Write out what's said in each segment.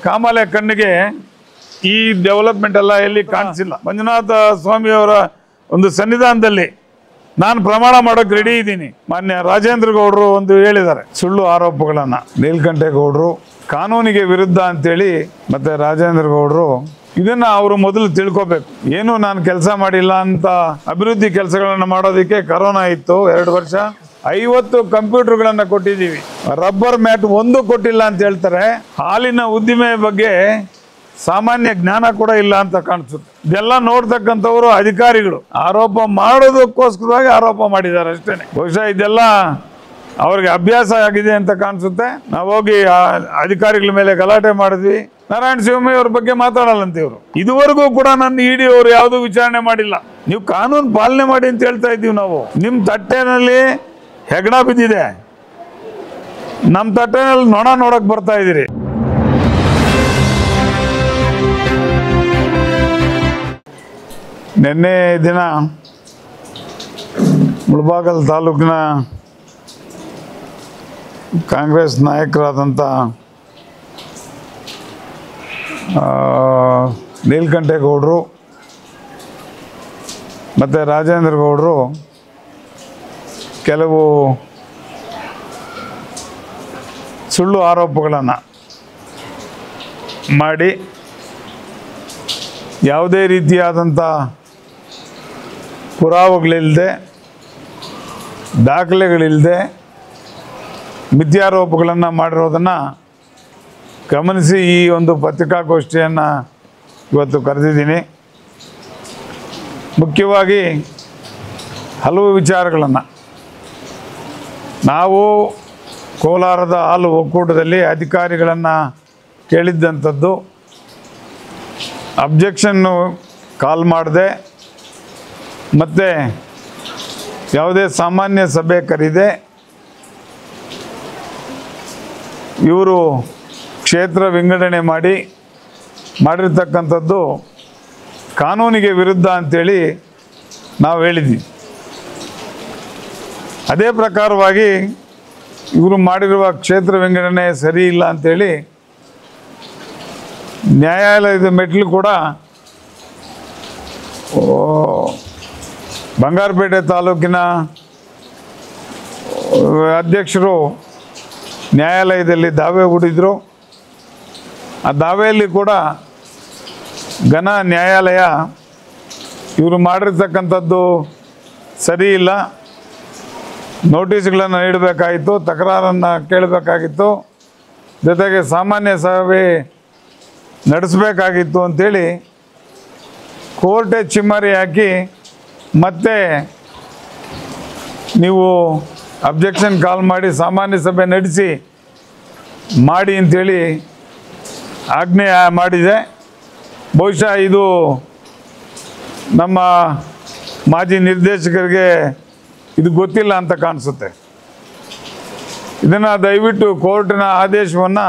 ಕಾಮಾಲೆ ಕಣ್ಣಿಗೆ ಈ ಡೆವಲಪ್ಮೆಂಟ್ ಎಲ್ಲ ಎಲ್ಲಿ ಕಾಣಿಸಿಲ್ಲ. ಮಂಜುನಾಥ ಸ್ವಾಮಿಯವರ ಒಂದು ಸನ್ನಿಧಾನದಲ್ಲಿ ನಾನು ಪ್ರಮಾಣ ಮಾಡೋಕೆ ರೆಡಿ ಇದ್ದೀನಿ. ಮಾನ್ಯ ರಾಜೇಂದ್ರ ಗೌಡರು ಒಂದು ಹೇಳಿದ್ದಾರೆ, ಸುಳ್ಳು ಆರೋಪಗಳನ್ನು ನೀಲಕಂಠೇಗೌಡರು ಕಾನೂನಿಗೆ ವಿರುದ್ಧ ಅಂತೇಳಿ. ಮತ್ತೆ ರಾಜೇಂದ್ರ ಗೌಡರು ಇದನ್ನ ಅವರು ಮೊದಲು ತಿಳ್ಕೋಬೇಕು. ಏನು ನಾನು ಕೆಲಸ ಮಾಡಿಲ್ಲ ಅಂತ ಅಭಿವೃದ್ಧಿ ಕೆಲಸಗಳನ್ನು ಮಾಡೋದಕ್ಕೆ ಕರೋನಾ ಇತ್ತು 2 ವರ್ಷ. 50 ಕಂಪ್ಯೂಟರ್ಗಳನ್ನು ಕೊಟ್ಟಿದ್ದೀವಿ, ರಬ್ಬರ್ ಮ್ಯಾಟ್ ಒಂದು ಕೊಟ್ಟಿಲ್ಲ ಅಂತ ಹೇಳ್ತಾರೆ. ಹಾಲಿನ ಉದ್ದಿಮೆ ಬಗ್ಗೆ ಸಾಮಾನ್ಯ ಜ್ಞಾನ ಕೂಡ ಇಲ್ಲ ಅಂತ ಕಾಣಿಸುತ್ತೆ. ಇದೆಲ್ಲ ನೋಡ್ತಕ್ಕಂಥವ್ರು ಅಧಿಕಾರಿಗಳು ಆರೋಪ ಮಾಡೋದಕ್ಕೋಸ್ಕರವಾಗಿ ಆರೋಪ ಮಾಡಿದ್ದಾರೆ ಅಷ್ಟೇನೆ. ಬಹುಶಃ ಇದೆಲ್ಲ ಅವ್ರಿಗೆ ಅಭ್ಯಾಸ ಆಗಿದೆ ಅಂತ ಕಾಣಿಸುತ್ತೆ. ನಾವು ಹೋಗಿ ಅಧಿಕಾರಿಗಳ ಮೇಲೆ ಗಲಾಟೆ ಮಾಡಿದ್ವಿ. ನಾರಾಯಣ ಸ್ವಾಮಿ ಅವ್ರ ಬಗ್ಗೆ ಮಾತಾಡಲ್ಲಂತೆ ಇವರು. ಇದುವರೆಗೂ ಕೂಡ ನನ್ನ ಇಡಿ ಅವರು ಯಾವುದೂ ವಿಚಾರಣೆ ಮಾಡಿಲ್ಲ. ನೀವು ಕಾನೂನು ಪಾಲನೆ ಮಾಡಿ ಅಂತ ಹೇಳ್ತಾ ಇದ್ದೀವಿ ನಾವು. ನಿಮ್ಮ ತಟ್ಟೆನಲ್ಲಿ ಹೆಗಣ ಬಿದ್ದಿದೆ, ನಮ್ಮ ತಟ್ಟೆನಲ್ಲಿ ನೊಣ ನೋಡಕ್ ಬರ್ತಾ ಇದ್ದೀರಿ. ನಿನ್ನೆ ದಿನ ಮುಳಬಾಗಿಲು ತಾಲೂಕಿನ ಕಾಂಗ್ರೆಸ್ ನಾಯಕರಾದಂಥ ನೀಲಕಂಠೇಗೌಡರು ಮತ್ತು ರಾಜೇಂದ್ರ ಗೌಡರು ಕೆಲವು ಸುಳ್ಳು ಆರೋಪಗಳನ್ನು ಮಾಡಿ ಯಾವುದೇ ರೀತಿಯಾದಂಥ ಪುರಾವೆಗಳಿಲ್ಲದೆ, ದಾಖಲೆಗಳಿಲ್ಲದೆ ಮಿಥ್ಯಾರೋಪಗಳನ್ನು ಮಾಡಿರೋದನ್ನು ಗಮನಿಸಿ ಈ ಒಂದು ಪತ್ರಿಕಾಗೋಷ್ಠಿಯನ್ನು ಇವತ್ತು ಕರೆದಿದ್ದೀನಿ. ಮುಖ್ಯವಾಗಿ ಹಲವು ವಿಚಾರಗಳನ್ನು ನಾವು ಕೋಲಾರದ ಹಾಲು ಒಕ್ಕೂಟದಲ್ಲಿ ಅಧಿಕಾರಿಗಳನ್ನು ಕೇಳಿದ್ದಂಥದ್ದು, ಅಬ್ಜೆಕ್ಷನ್ನು ಕಾಲ್ ಮಾಡದೆ ಮತ್ತು ಯಾವುದೇ ಸಾಮಾನ್ಯ ಸಭೆ ಕರೆದೆ ಇವರು ಕ್ಷೇತ್ರ ವಿಂಗಡಣೆ ಮಾಡಿರ್ತಕ್ಕಂಥದ್ದು ಕಾನೂನಿಗೆ ವಿರುದ್ಧ ಅಂಥೇಳಿ ನಾವು ಹೇಳಿದ್ವಿ. ಅದೇ ಪ್ರಕಾರವಾಗಿ ಇವರು ಮಾಡಿರುವ ಕ್ಷೇತ್ರ ವಿಂಗಡಣೆ ಸರಿ ಇಲ್ಲ ಅಂಥೇಳಿ ನ್ಯಾಯಾಲಯದ ಮೆಟ್ಲು ಕೂಡ ಬಂಗಾರಪೇಟೆ ತಾಲೂಕಿನ ಅಧ್ಯಕ್ಷರು ನ್ಯಾಯಾಲಯದಲ್ಲಿ ದಾವೆ ಹೂಡಿದರು. ಆ ದಾವೆಯಲ್ಲಿ ಕೂಡ ಘನ ನ್ಯಾಯಾಲಯ ಇವರು ಮಾಡಿರ್ತಕ್ಕಂಥದ್ದು ಸರಿ ಇಲ್ಲ, ನೋಟಿಸ್ಗಳನ್ನು ನೀಡಬೇಕಾಗಿತ್ತು, ತಕರಾರನ್ನು ಕೇಳಬೇಕಾಗಿತ್ತು, ಜೊತೆಗೆ ಸಾಮಾನ್ಯ ಸಭೆ ನಡೆಸಬೇಕಾಗಿತ್ತು ಅಂಥೇಳಿ ಕೋರ್ಟೇ ಚಿಮ್ಮರಿ ಹಾಕಿ ಮತ್ತೆ ನೀವು ಅಬ್ಜೆಕ್ಷನ್ ಕಾಲ್ ಮಾಡಿ ಸಾಮಾನ್ಯ ಸಭೆ ನಡೆಸಿ ಮಾಡಿ ಅಂಥೇಳಿ ಆಜ್ಞೆ ಮಾಡಿದೆ. ಬಹುಶಃ ಇದು ನಮ್ಮ ಮಾಜಿ ನಿರ್ದೇಶಕರಿಗೆ ಇದು ಗೊತ್ತಿಲ್ಲ ಅಂತ ಕಾಣಿಸುತ್ತೆ. ಇದನ್ನು ದಯವಿಟ್ಟು ಕೋರ್ಟಿನ ಆದೇಶವನ್ನು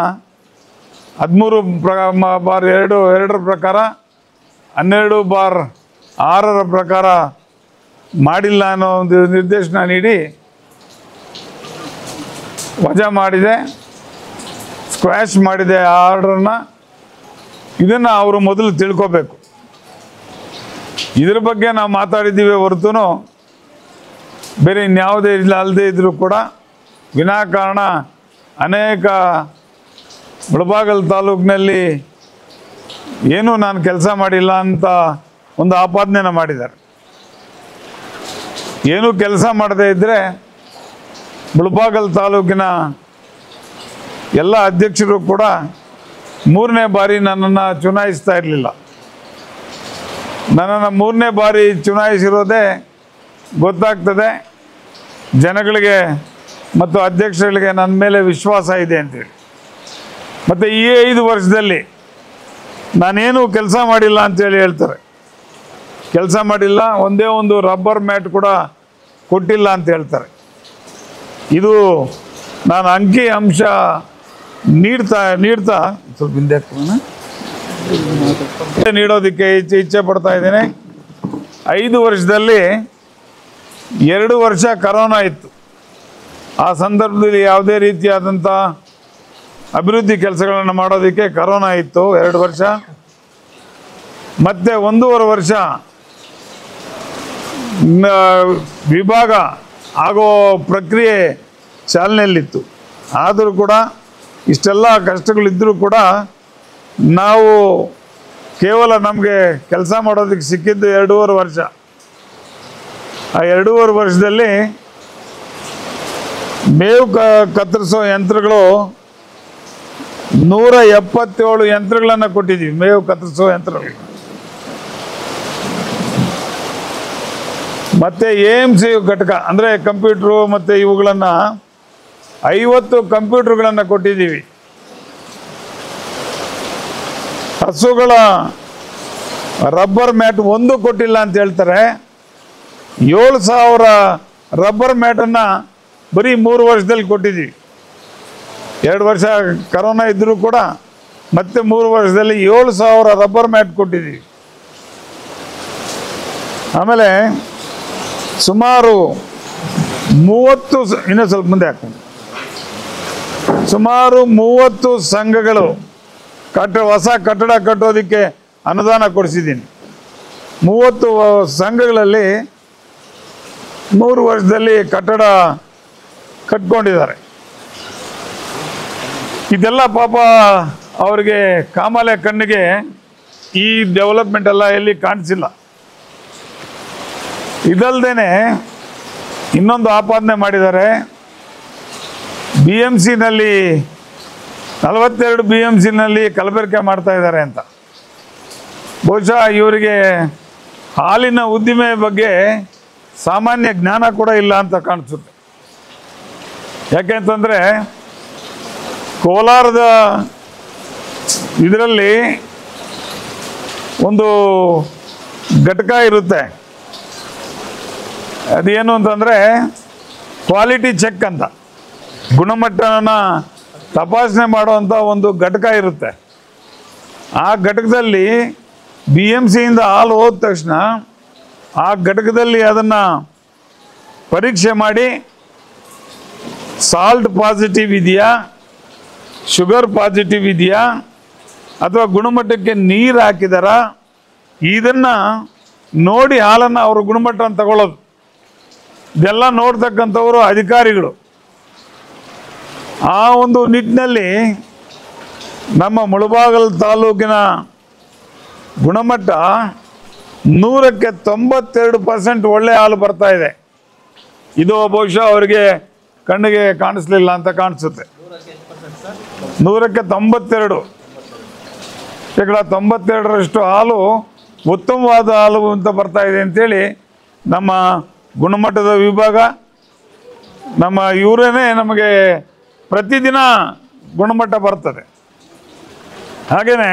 13/2 ಪ್ರಕಾರ 12/6 ಪ್ರಕಾರ ಮಾಡಿಲ್ಲ ಅನ್ನೋ ಒಂದು ನಿರ್ದೇಶನ ನೀಡಿ ವಜಾ ಮಾಡಿದೆ, ಸ್ಕ್ವಾಶ್ ಮಾಡಿದೆ ಆ ಆರ್ಡ್ರನ್ನ. ಇದನ್ನು ಅವರು ಮೊದಲು ತಿಳ್ಕೋಬೇಕು. ಇದ್ರ ಬಗ್ಗೆ ನಾವು ಮಾತಾಡಿದ್ದೀವಿ ಹೊರತು ಬೇರೆ ಇನ್ಯಾವುದೇ ಇಲ್ಲ. ಅಲ್ಲದೆ ಇದ್ದರೂ ಕೂಡ ವಿನಾಕಾರಣ ಅನೇಕ ಮುಳಬಾಗಿಲು ತಾಲೂಕಿನಲ್ಲಿ ಏನೂ ನಾನು ಕೆಲಸ ಮಾಡಿಲ್ಲ ಅಂತ ಒಂದು ಆಪಾದನೆನ ಮಾಡಿದ್ದಾರೆ. ಏನೂ ಕೆಲಸ ಮಾಡದೇ ಇದ್ದರೆ ಮುಳಬಾಗಿಲು ತಾಲೂಕಿನ ಎಲ್ಲ ಅಧ್ಯಕ್ಷರು ಕೂಡ 3ನೇ ಬಾರಿ ನನ್ನನ್ನು ಚುನಾಯಿಸ್ತಾ ಇರಲಿಲ್ಲ. ನನ್ನನ್ನು 3ನೇ ಬಾರಿ ಚುನಾಯಿಸಿರೋದೇ ಗೊತ್ತಾಗ್ತದೆ ಜನಗಳಿಗೆ ಮತ್ತು ಅಧ್ಯಕ್ಷರುಗಳಿಗೆ ನನ್ನ ಮೇಲೆ ವಿಶ್ವಾಸ ಇದೆ ಅಂತೇಳಿ. ಮತ್ತು ಈ 5 ವರ್ಷದಲ್ಲಿ ನಾನೇನು ಕೆಲಸ ಮಾಡಿಲ್ಲ ಅಂತೇಳಿ ಹೇಳ್ತಾರೆ. ಕೆಲಸ ಮಾಡಿಲ್ಲ, ಒಂದೇ ಒಂದು ರಬ್ಬರ್ ಮ್ಯಾಟ್ ಕೂಡ ಕೊಟ್ಟಿಲ್ಲ ಅಂತ ಹೇಳ್ತಾರೆ. ಇದು ನಾನು ಅಂಕಿ ಅಂಶ ನೀಡ್ತಾ ಸ್ವಲ್ಪ ಹಿಂದೆ ನೀಡೋದಕ್ಕೆ ಇಚ್ಛೆ ಪಡ್ತಾ ಇದ್ದೇನೆ. 5 ವರ್ಷದಲ್ಲಿ 2 ವರ್ಷ ಕರೋನಾ ಇತ್ತು. ಆ ಸಂದರ್ಭದಲ್ಲಿ ಯಾವುದೇ ರೀತಿಯಾದಂಥ ಅಭಿವೃದ್ಧಿ ಕೆಲಸಗಳನ್ನು ಮಾಡೋದಕ್ಕೆ ಕರೋನಾ ಇತ್ತು 2 ವರ್ಷ, ಮತ್ತೆ 1.5 ವರ್ಷ ವಿಭಾಗ ಆಗೋ ಪ್ರಕ್ರಿಯೆ ಚಾಲನೆಯಲ್ಲಿತ್ತು. ಆದರೂ ಕೂಡ ಇಷ್ಟೆಲ್ಲ ಕಷ್ಟಗಳಿದ್ದರೂ ಕೂಡ ನಾವು ಕೇವಲ ನಮಗೆ ಕೆಲಸ ಮಾಡೋದಕ್ಕೆ ಸಿಕ್ಕಿದ್ದು 2.5 ವರ್ಷ. ಆ 2.5 ವರ್ಷದಲ್ಲಿ ಮೇವು ಕತ್ತರಿಸೋ ಯಂತ್ರಗಳು 177 ಯಂತ್ರಗಳನ್ನು ಕೊಟ್ಟಿದ್ದೀವಿ. ಮೇವು ಕತ್ತರಿಸೋ ಯಂತ್ರಗಳು. ಮತ್ತು AMC ಘಟಕ ಅಂದರೆ ಕಂಪ್ಯೂಟ್ರು ಮತ್ತು ಇವುಗಳನ್ನು 50 ಕಂಪ್ಯೂಟ್ರುಗಳನ್ನು ಕೊಟ್ಟಿದ್ದೀವಿ. ಹಸುಗಳ ರಬ್ಬರ್ ಮ್ಯಾಟ್ ಒಂದು ಕೊಟ್ಟಿಲ್ಲ ಅಂತ ಹೇಳ್ತಾರೆ. 7,000 ರಬ್ಬರ್ ಮ್ಯಾಟನ್ನು ಬರೀ 3 ವರ್ಷದಲ್ಲಿ ಕೊಟ್ಟಿದ್ದೀವಿ. 2 ವರ್ಷ ಕರೋನಾ ಇದ್ದರೂ ಕೂಡ ಮತ್ತೆ 3 ವರ್ಷದಲ್ಲಿ 7,000 ರಬ್ಬರ್ ಮ್ಯಾಟ್ ಕೊಟ್ಟಿದ್ದೀವಿ. ಆಮೇಲೆ ಸುಮಾರು 30 ಇನ್ನೂ ಸ್ವಲ್ಪ ಮುಂದೆ ಹಾಕೊಂಡು ಸುಮಾರು 30 ಸಂಘಗಳು ಹೊಸ ಕಟ್ಟಡ ಕಟ್ಟೋದಕ್ಕೆ ಅನುದಾನ ಕೊಡಿಸಿದ್ದೀನಿ. 30 ಸಂಘಗಳಲ್ಲಿ 3 ವರ್ಷದಲ್ಲಿ ಕಟ್ಟಡ ಕಟ್ಕೊಂಡಿದ್ದಾರೆ. ಇದೆಲ್ಲ ಪಾಪ ಅವರಿಗೆ ಕಾಮಾಲೆ ಕಣ್ಣಿಗೆ ಈ ಡೆವಲಪ್ಮೆಂಟ್ ಎಲ್ಲ ಎಲ್ಲಿ ಕಾಣಿಸಿಲ್ಲ. ಇದಲ್ದೇನೆ ಇನ್ನೊಂದು ಆಪಾದನೆ ಮಾಡಿದ್ದಾರೆ. BMCನಲ್ಲಿ 42 BMCನಲ್ಲಿ ಕಲಬೆರಕೆ ಮಾಡ್ತಾ ಇದ್ದಾರೆ ಅಂತ. ಬಹುಶಃ ಇವರಿಗೆ ಹಾಲಿನ ಉದ್ದಿಮೆ ಬಗ್ಗೆ ಸಾಮಾನ್ಯ ಜ್ಞಾನ ಕೂಡ ಇಲ್ಲ ಅಂತ ಕಾಣಿಸುತ್ತೆ. ಯಾಕೆಂತಂದರೆ ಕೋಲಾರದ ಇದರಲ್ಲಿ ಒಂದು ಘಟಕ ಇರುತ್ತೆ. ಅದೇನು ಅಂತಂದರೆ ಕ್ವಾಲಿಟಿ ಚೆಕ್ ಅಂತ, ಗುಣಮಟ್ಟನ ತಪಾಸಣೆ ಮಾಡುವಂಥ ಒಂದು ಘಟಕ ಇರುತ್ತೆ. ಆ ಘಟಕದಲ್ಲಿ BMCಯಿಂದ ಹಾಲು ಹೋದ ತಕ್ಷಣ ಆ ಘಟಕದಲ್ಲಿ ಅದನ್ನು ಪರೀಕ್ಷೆ ಮಾಡಿ ಸಾಲ್ಟ್ ಪಾಸಿಟಿವ್ ಇದೆಯಾ, ಶುಗರ್ ಪಾಸಿಟಿವ್ ಇದೆಯಾ, ಅಥವಾ ಗುಣಮಟ್ಟಕ್ಕೆ ನೀರು ಹಾಕಿದಾರಾ, ಇದನ್ನು ನೋಡಿ ಹಾಲನ್ನು ಅವರು ಗುಣಮಟ್ಟವನ್ನು ತಗೊಳ್ಳೋದು. ಇದೆಲ್ಲ ನೋಡ್ತಕ್ಕಂಥವರು ಅಧಿಕಾರಿಗಳು. ಆ ಒಂದು ನಿಟ್ಟಿನಲ್ಲಿ ನಮ್ಮ ಮುಳಬಾಗಿಲು ತಾಲೂಕಿನ ಗುಣಮಟ್ಟ 100ಕ್ಕೆ 92% ಒಳ್ಳೆ ಹಾಲು ಬರ್ತಾ ಇದೆ. ಇದು ಬಹುಶಃ ಅವರಿಗೆ ಕಣ್ಣಿಗೆ ಕಾಣಿಸ್ಲಿಲ್ಲ ಅಂತ ಕಾಣಿಸುತ್ತೆ. 100ಕ್ಕೆ 92% ಹಾಲು ಉತ್ತಮವಾದ ಹಾಲು ಅಂತ ಬರ್ತಾ ಇದೆ ಅಂತೇಳಿ ನಮ್ಮ ಗುಣಮಟ್ಟದ ವಿಭಾಗ, ನಮ್ಮ ಇವರೇನೆ ನಮಗೆ ಪ್ರತಿದಿನ ಗುಣಮಟ್ಟ ಬರ್ತದೆ. ಹಾಗೆಯೇ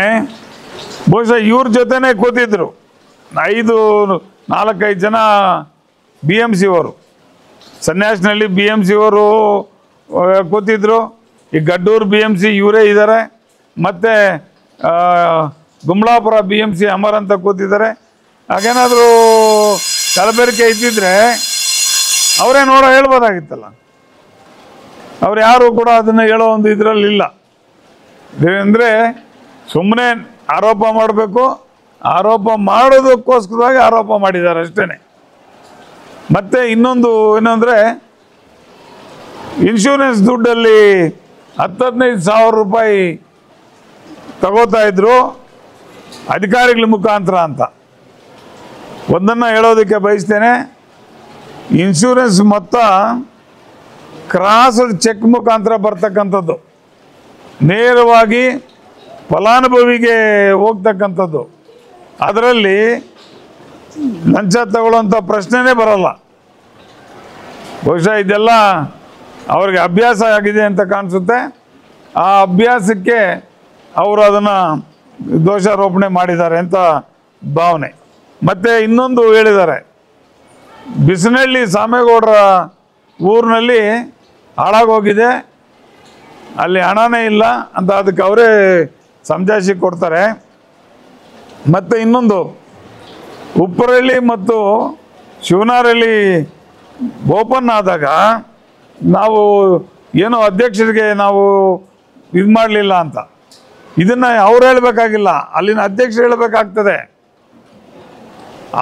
ಬಹುಶಃ ಇವ್ರ ಜೊತೆನೇ ಕೂತಿದ್ರು 4-5 ಜನ BMC ಅವರು. ಸನ್ಯಾಸಿನಲ್ಲಿ BMC ಅವರು ಕೂತಿದ್ರು. ಈ ಗಡ್ಡೂರು BMC ಇವರೇ ಇದ್ದಾರೆ. ಮತ್ತು ಗುಮ್ಲಾಪುರ BMC ಅಮರ್ ಅಂತ ಕೂತಿದ್ದಾರೆ. ಹಾಗೇನಾದರೂ ಕಲಬೆರಕೆ ಇದ್ದಿದ್ರೆ ಅವರೇ ಹೇಳ್ಬೋದಾಗಿತ್ತಲ್ಲ. ಅವ್ರು ಯಾರು ಕೂಡ ಅದನ್ನು ಹೇಳೋ ಒಂದು ಇದರಲ್ಲಿಲ್ಲ. ಅಂದರೆ ಸುಮ್ಮನೆ ಆರೋಪ ಮಾಡಬೇಕು, ಆರೋಪ ಮಾಡೋದಕ್ಕೋಸ್ಕರವಾಗಿ ಆರೋಪ ಮಾಡಿದ್ದಾರೆ ಅಷ್ಟೇ. ಮತ್ತು ಇನ್ನೊಂದು ಏನಂದರೆ ಇನ್ಶೂರೆನ್ಸ್ ದುಡ್ಡಲ್ಲಿ 10-15 ಸಾವಿರ ರೂಪಾಯಿ ತಗೋತಾ ಇದ್ರು ಅಧಿಕಾರಿಗಳ ಮುಖಾಂತರ ಅಂತ. ಒಂದನ್ನು ಹೇಳೋದಕ್ಕೆ ಬಯಸ್ತೇನೆ, ಇನ್ಶೂರೆನ್ಸ್ ಮೊತ್ತ ಕ್ರಾಸ್ ಚೆಕ್ ಮುಖಾಂತರ ಬರ್ತಕ್ಕಂಥದ್ದು, ನೇರವಾಗಿ ಫಲಾನುಭವಿಗೆ ಹೋಗ್ತಕ್ಕಂಥದ್ದು. ಅದರಲ್ಲಿ ಲಂಚ ತಗೊಳ್ಳೋಂಥ ಪ್ರಶ್ನೆನೇ ಬರಲ್ಲ. ಬಹುಶಃ ಇದೆಲ್ಲ ಅವ್ರಿಗೆ ಅಭ್ಯಾಸ ಆಗಿದೆ ಅಂತ ಕಾಣಿಸುತ್ತೆ. ಆ ಅಭ್ಯಾಸಕ್ಕೆ ಅವರು ಅದನ್ನು ದೋಷಾರೋಪಣೆ ಮಾಡಿದ್ದಾರೆ ಅಂತ ಭಾವನೆ. ಮತ್ತು ಇನ್ನೊಂದು ಹೇಳಿದ್ದಾರೆ, ಬಿಸನಹಳ್ಳಿ ಸಾಮೇಗೌಡರ ಊರಿನಲ್ಲಿ ಹಾಳಾಗೋಗಿದೆ, ಅಲ್ಲಿ ಹಣನೇ ಇಲ್ಲ ಅಂತ ಅದಕ್ಕೆ ಅವರೇ ಸಮಜಾಯಿಷಿ ಕೊಡ್ತಾರೆ. ಮತ್ತು ಇನ್ನೊಂದು ಉಪ್ಪರಹಳ್ಳಿ ಮತ್ತು ಶಿವನಾರಹಳ್ಳಿ ಓಪನ್ ಆದಾಗ ನಾವು ಏನೋ ಅಧ್ಯಕ್ಷರಿಗೆ ನಾವು ಇದು ಮಾಡಲಿಲ್ಲ ಅಂತ. ಇದನ್ನು ಅವ್ರು ಹೇಳಬೇಕಾಗಿಲ್ಲ, ಅಲ್ಲಿನ ಅಧ್ಯಕ್ಷರು ಹೇಳಬೇಕಾಗ್ತದೆ.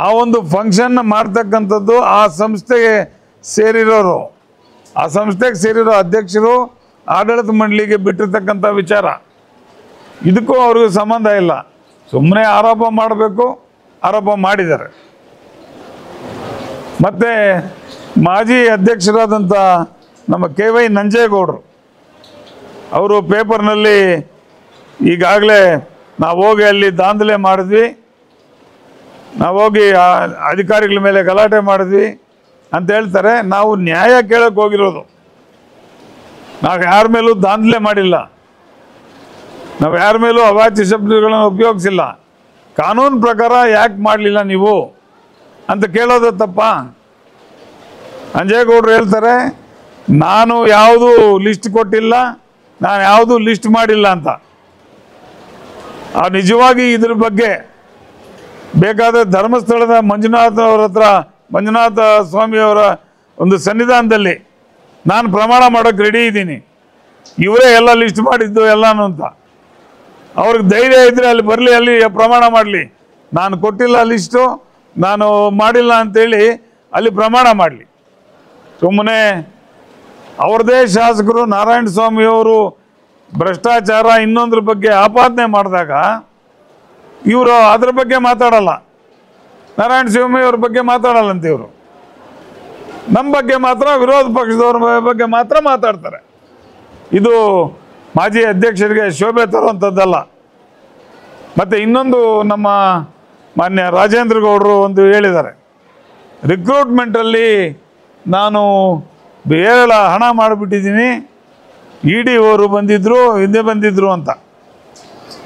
ಆ ಒಂದು ಫಂಕ್ಷನ್ ಮಾಡ್ತಕ್ಕಂಥದ್ದು ಆ ಸಂಸ್ಥೆಗೆ ಸೇರಿರೋರು, ಆ ಸಂಸ್ಥೆಗೆ ಸೇರಿರೋ ಅಧ್ಯಕ್ಷರು ಆಡಳಿತ ಮಂಡಳಿಗೆ ಬಿಟ್ಟಿರ್ತಕ್ಕಂಥ ವಿಚಾರ. ಇದಕ್ಕೂ ಅವ್ರಿಗೂ ಸಂಬಂಧ ಇಲ್ಲ. ಸುಮ್ಮನೆ ಆರೋಪ ಮಾಡಬೇಕು, ಆರೋಪ ಮಾಡಿದ್ದಾರೆ. ಮತ್ತು ಮಾಜಿ ಅಧ್ಯಕ್ಷರಾದಂಥ ನಮ್ಮ KY ನಂಜೇಗೌಡರು ಅವರು ಪೇಪರ್ನಲ್ಲಿ ಈಗಾಗಲೇ ನಾವು ಹೋಗಿ ಅಲ್ಲಿ ದಾಂಧಲೆ ಮಾಡಿದ್ವಿ, ನಾವು ಹೋಗಿ ಅಧಿಕಾರಿಗಳ ಮೇಲೆ ಗಲಾಟೆ ಮಾಡಿದ್ವಿ ಅಂತ ಹೇಳ್ತಾರೆ. ನಾವು ನ್ಯಾಯ ಕೇಳಕ್ಕೆ ಹೋಗಿರೋದು, ನಾವು ಯಾರ ಮೇಲೂ ದಾಂಧಲೆ ಮಾಡಿಲ್ಲ, ನಾವು ಯಾರ ಮೇಲೂ ಅವಾಚ್ಯ ಶಬ್ದಗಳನ್ನು ಉಪಯೋಗಿಸಿಲ್ಲ. ಕಾನೂನು ಪ್ರಕಾರ ಯಾಕೆ ಮಾಡಲಿಲ್ಲ ನೀವು ಅಂತ ಕೇಳೋದು ತಪ್ಪ? ನಂಜೇಗೌಡರು ಹೇಳ್ತಾರೆ ನಾನು ಯಾವುದು ಲಿಸ್ಟ್ ಕೊಟ್ಟಿಲ್ಲ, ನಾನು ಯಾವುದು ಲಿಸ್ಟ್ ಮಾಡಿಲ್ಲ ಅಂತ. ನಿಜವಾಗಿ ಇದ್ರ ಬಗ್ಗೆ ಬೇಕಾದರೆ ಧರ್ಮಸ್ಥಳದ ಮಂಜುನಾಥ ಸ್ವಾಮಿಯವರ ಒಂದು ಸನ್ನಿಧಾನದಲ್ಲಿ ನಾನು ಪ್ರಮಾಣ ಮಾಡೋಕ್ಕೆ ರೆಡಿ ಇದ್ದೀನಿ, ಇವರೇ ಎಲ್ಲ ಲಿಸ್ಟ್ ಮಾಡಿದ್ದು ಎಲ್ಲನೂ ಅಂತ. ಅವ್ರಿಗೆ ಧೈರ್ಯ ಇದ್ದರೆ ಅಲ್ಲಿ ಬರಲಿ, ಅಲ್ಲಿ ಪ್ರಮಾಣ ಮಾಡಲಿ. ನಾನು ಕೊಟ್ಟಿಲ್ಲ ಲಿಸ್ಟು, ನಾನು ಮಾಡಿಲ್ಲ ಅಂತೇಳಿ ಅಲ್ಲಿ ಪ್ರಮಾಣ ಮಾಡಲಿ. ಸುಮ್ಮನೆ ಅವ್ರದೇ ಶಾಸಕರು ನಾರಾಯಣ ಸ್ವಾಮಿಯವರು ಭ್ರಷ್ಟಾಚಾರ ಇನ್ನೊಂದ್ರ ಬಗ್ಗೆ ಆಪಾದನೆ ಮಾಡಿದಾಗ ಇವರು ಅದ್ರ ಬಗ್ಗೆ ಮಾತಾಡಲ್ಲ, ನಾರಾಯಣ ಸ್ವಾಮಿಯವ್ರ ಬಗ್ಗೆ ಮಾತಾಡಲ್ಲಂತ. ಇವರು ನಮ್ಮ ಬಗ್ಗೆ ಮಾತ್ರ, ವಿರೋಧ ಪಕ್ಷದವ್ರ ಬಗ್ಗೆ ಮಾತ್ರ ಮಾತಾಡ್ತಾರೆ. ಇದು ಮಾಜಿ ಅಧ್ಯಕ್ಷರಿಗೆ ಶೋಭೆ ತರುವಂಥದ್ದಲ್ಲ. ಮತ್ತು ಇನ್ನೊಂದು ನಮ್ಮ ಮಾನ್ಯ ರಾಜೇಂದ್ರ ಗೌಡರು ಒಂದು ಹೇಳಿದ್ದಾರೆ, ರಿಕ್ರೂಟ್ಮೆಂಟಲ್ಲಿ ನಾನು ಬೇರೆ ಹಣ ಮಾಡಿಬಿಟ್ಟಿದ್ದೀನಿ, ED ಅವರು ಬಂದಿದ್ದರು, ಹಿಂದೆ ಬಂದಿದ್ದರು ಅಂತ.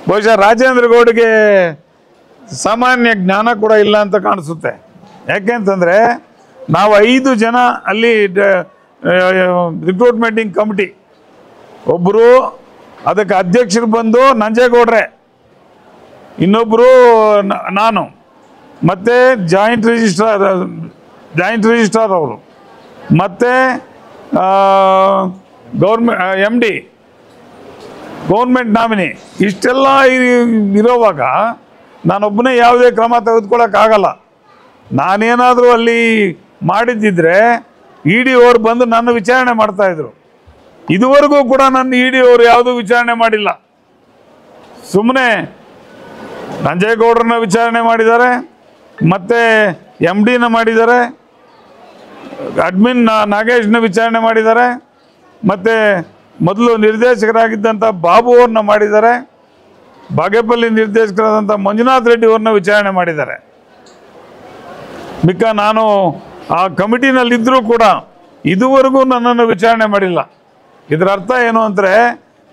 ಬಹುಶಃ ರಾಜೇಂದ್ರ ಗೌಡ್ಗೆ ಸಾಮಾನ್ಯ ಜ್ಞಾನ ಕೂಡ ಇಲ್ಲ ಅಂತ ಕಾಣಿಸುತ್ತೆ. ಯಾಕೆಂತಂದರೆ ನಾವು 5 ಜನ ಅಲ್ಲಿ ರಿಕ್ರೂಟ್ಮೆಂಟಿಂಗ್ ಕಮಿಟಿ, ಒಬ್ಬರು ಅದಕ್ಕೆ ಅಧ್ಯಕ್ಷರು ಬಂದು ನಂಜೇಗೌಡ್ರೆ, ಇನ್ನೊಬ್ಬರು ನಾನು, ಮತ್ತು ಜಾಯಿಂಟ್ ರಿಜಿಸ್ಟ್ರಾರ್ ಅವರು, ಮತ್ತು MD ಗೌರ್ಮೆಂಟ್ ನಾಮಿನಿ. ಇಷ್ಟೆಲ್ಲ ಇರೋವಾಗ ನಾನೊಬ್ಬನೇ ಯಾವುದೇ ಕ್ರಮ ತೆಗೆದುಕೊಳ್ಳೋಕ್ಕಾಗಲ್ಲ. ನಾನೇನಾದರೂ ಅಲ್ಲಿ ಮಾಡಿದ್ದಿದ್ರೆ ED ಅವರು ಬಂದು ನನ್ನ ವಿಚಾರಣೆ ಮಾಡ್ತಾಯಿದ್ರು. ಇದುವರೆಗೂ ಕೂಡ ನನ್ನ ED ಅವರು ಯಾವುದೂ ವಿಚಾರಣೆ ಮಾಡಿಲ್ಲ. ಸುಮ್ಮನೆ ನಂಜೇಗೌಡರನ್ನ ವಿಚಾರಣೆ ಮಾಡಿದ್ದಾರೆ, ಮತ್ತು MDನ ಮಾಡಿದ್ದಾರೆ, ಅಡ್ಮಿನ್ ನಾಗೇಶ್ನ ವಿಚಾರಣೆ ಮಾಡಿದ್ದಾರೆ, ಮತ್ತು ಮೊದಲು ನಿರ್ದೇಶಕರಾಗಿದ್ದಂಥ ಬಾಬು ಅವ್ರನ್ನ ಮಾಡಿದ್ದಾರೆ, ಬಾಗೇಪಲ್ಲಿ ನಿರ್ದೇಶಕರಾದಂಥ ಮಂಜುನಾಥ್ ರೆಡ್ಡಿ ಅವ್ರನ್ನ ವಿಚಾರಣೆ ಮಾಡಿದ್ದಾರೆ. ಮಿಕ್ಕ ನಾನು ಆ ಕಮಿಟಿನಲ್ಲಿದ್ದರೂ ಕೂಡ ಇದುವರೆಗೂ ನನ್ನನ್ನು ವಿಚಾರಣೆ ಮಾಡಿಲ್ಲ. ಇದರ ಅರ್ಥ ಏನು ಅಂದರೆ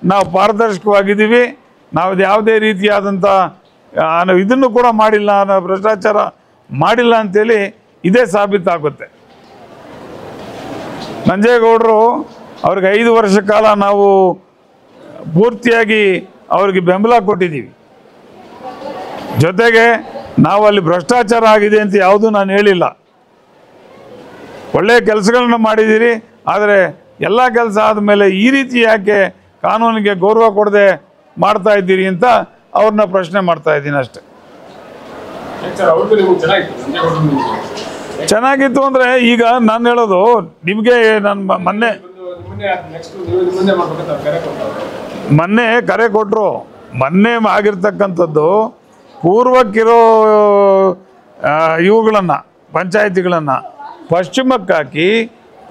ನಾವು ಪಾರದರ್ಶಕವಾಗಿದ್ದೀವಿ, ನಾವು ಯಾವುದೇ ರೀತಿಯಾದಂಥ ಇದನ್ನು ಕೂಡ ಮಾಡಿಲ್ಲ, ನಾವು ಭ್ರಷ್ಟಾಚಾರ ಮಾಡಿಲ್ಲ ಅಂತೇಳಿ ಇದೇ ಸಾಬೀತಾಗುತ್ತೆ. ನಂಜೇಗೌಡರು ಅವ್ರಿಗೆ 5 ವರ್ಷ ಕಾಲ ನಾವು ಪೂರ್ತಿಯಾಗಿ ಅವ್ರಿಗೆ ಬೆಂಬಲ ಕೊಟ್ಟಿದ್ದೀವಿ. ಜೊತೆಗೆ ನಾವು ಅಲ್ಲಿ ಭ್ರಷ್ಟಾಚಾರ ಆಗಿದೆ ಅಂತ ಯಾವುದೂ ನಾನು ಹೇಳಿಲ್ಲ. ಒಳ್ಳೆಯ ಕೆಲಸಗಳನ್ನ ಮಾಡಿದ್ದೀರಿ, ಆದರೆ ಎಲ್ಲ ಕೆಲಸ ಆದಮೇಲೆ ಈ ರೀತಿ ಯಾಕೆ ಕಾನೂನಿಗೆ ಗೌರವ ಕೊಡದೆ ಮಾಡ್ತಾ ಇದ್ದೀರಿ ಅಂತ ಅವ್ರನ್ನ ಪ್ರಶ್ನೆ ಮಾಡ್ತಾ ಇದ್ದೀನಿ ಅಷ್ಟೆ. ಚೆನ್ನಾಗಿತ್ತು ಅಂದರೆ ಈಗ ನಾನು ಹೇಳೋದು ನಿಮಗೆ, ನಾನು ಮೊನ್ನೆ ಕರೆ ಕೊಟ್ಟರು. ಮೊನ್ನೆ ಆಗಿರ್ತಕ್ಕಂಥದ್ದು ಪೂರ್ವಕ್ಕಿರೋ ಇವುಗಳನ್ನು ಪಂಚಾಯಿತಿಗಳನ್ನು ಪಶ್ಚಿಮಕ್ಕೆ ಹಾಕಿ,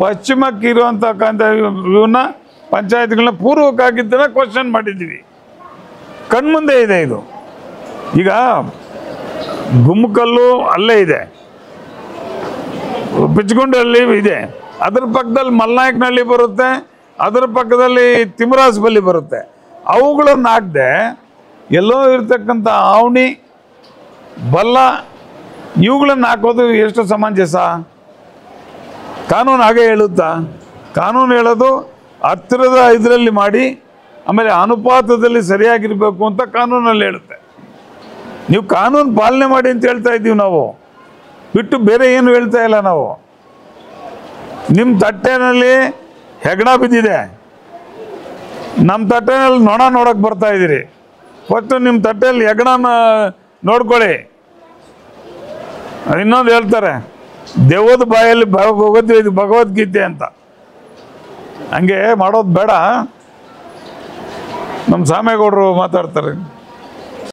ಪಶ್ಚಿಮಕ್ಕಿರುವಂತಕ್ಕಂಥ ಇವನ್ನ ಪಂಚಾಯಿತಿಗಳನ್ನ ಪೂರ್ವಕ್ಕೆ ಹಾಕಿದ್ದನ್ನ ಕ್ವಶನ್ ಮಾಡಿದ್ದೀವಿ. ಕಣ್ಮುಂದೆ ಇದೆ ಇದು. ಈಗ ಗುಮ್ಮಕಲ್ಲು ಅಲ್ಲೇ ಇದೆ, ಪಿಚ್ಗುಂಡಲ್ಲಿ ಇದೆ, ಅದರ ಪಕ್ಕದಲ್ಲಿ ಮಲ್ನಾಯಕನಹಳ್ಳಿ ಬರುತ್ತೆ, ಅದರ ಪಕ್ಕದಲ್ಲಿ ತಿಮರಾಸ್ ಬಲ್ಲಿ ಬರುತ್ತೆ. ಅವುಗಳನ್ನು ಹಾಕದೆ ಎಲ್ಲೋ ಇರ್ತಕ್ಕಂಥ ಆವಣಿ ಬಲ್ಲ ಇವುಗಳನ್ನು ಹಾಕೋದು ಎಷ್ಟು ಸಮಂಜಸ? ಕಾನೂನು ಹಾಗೆ ಹೇಳುತ್ತಾ? ಕಾನೂನು ಹೇಳೋದು ಹತ್ತಿರದ ಇದರಲ್ಲಿ ಮಾಡಿ, ಆಮೇಲೆ ಅನುಪಾತದಲ್ಲಿ ಸರಿಯಾಗಿರಬೇಕು ಅಂತ ಕಾನೂನಲ್ಲಿ ಹೇಳುತ್ತೆ. ನೀವು ಕಾನೂನು ಪಾಲನೆ ಮಾಡಿ ಅಂತ ಹೇಳ್ತಾ ಇದ್ದೀವಿ ನಾವು, ಬಿಟ್ಟು ಬೇರೆ ಏನು ಹೇಳ್ತಾ ಇಲ್ಲ ನಾವು. ನಿಮ್ಮ ತಟ್ಟೆನಲ್ಲಿ ಹೆಗಣ ಬಿದ್ದಿದೆ, ನಮ್ಮ ತಟ್ಟೆನಲ್ಲಿ ನೊಣ ನೋಡೋಕೆ ಬರ್ತಾ ಇದ್ದೀರಿ. ಫಸ್ಟು ನಿಮ್ಮ ತಟ್ಟೆಯಲ್ಲಿ ಹೆಗ್ಣನ ನೋಡ್ಕೊಳ್ಳಿ. ಇನ್ನೊಂದು ಹೇಳ್ತಾರೆ, ದೆವ್ವದ ಬಾಯಲ್ಲಿ ಹೋಗೋದು ಇದು ಭಗವದ್ಗೀತೆ ಅಂತ. ಹಂಗೆ ಮಾಡೋದು ಬೇಡ. ನಮ್ಮ ಸಾಮೇಗೌಡರು ಮಾತಾಡ್ತಾರೆ.